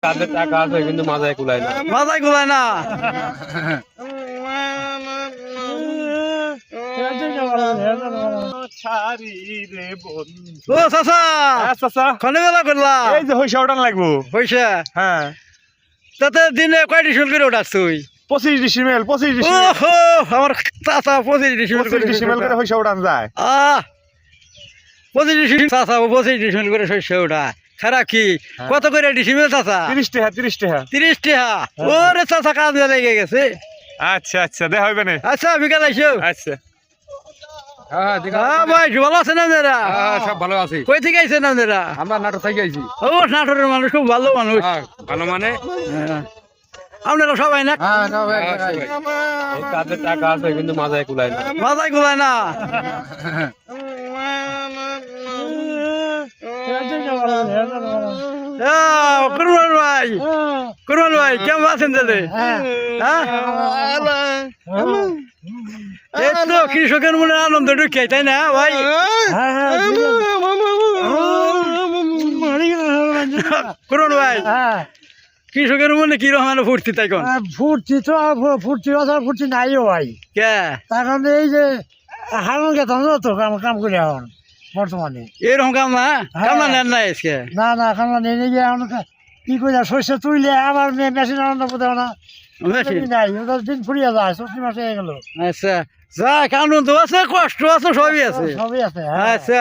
তাদের টাকা আছে কিন্তু মাথায় কুলায় না। মাথায় কুলায় না। ও চাচা কনে বেলা করলা? এই যে হইসা ওঠান লাগবো। হইছে? হ্যাঁ তাতে দিনে কয় ডিসিমেল করে ওঠাস তুই? 25 ডিসিমেল 25 ডিসিমেল ওহো আমার চাচা 25 ডিসিমেল 25 ডিসিমেল করে হইসা ওঠান যায়। 25 ডিসিমেল চাচা 25 ডিসিমেল করে শস্য ওঠা খারাপ কি? কত করে ডিসিমেল চাচা? 30 টাকা 30 টাকা। 30 টাকা। ওরে চাচা কাজ লেগে গেছে। আচ্ছা আচ্ছা দেখা হইবে না। আচ্ছা বিকাল আইসো। আচ্ছা হ্যাঁ ভাই ভালো আছেন আপনারা? সব ভালো আছি। কই থেকে আইছেন আপনারা? আমরা নাটোর থেকে আইছি। ও নাটোরের মানুষ খুব ভালো মানুষ। ভালো মানে আপনারা সবাই না? তাদের টাকা আছে কিন্তু মাথায় কুলায় না। মাথায় কুলায় না। কুরবান ভাই কেমন আছেন দাদা? এই তো কৃষকের মনে আনন্দ ঢুকে তাই না ভাই? কুরবান ভাই কৃষকের মনে কি রকম ফুর্তি তাই কোন? ফুর্তি তো ফুর্তি নাইও ভাই। কে কারণ এই যে হারুন গেতাম তো কাম করে এখন বর্তমানে এরকম কাম না কাম না নেন নাই আজকে? না না কাম নেই গিয়ে এখন কি করে শস্য তুইলে আবার মেশিন আনন্দ বোধ না নাই ওদের দিন ফুরিয়ে যায় 40 মাসে গেল। আচ্ছা যাক আনন্দ আছে কষ্ট আছে সবই আছে। সবই আছে। আচ্ছা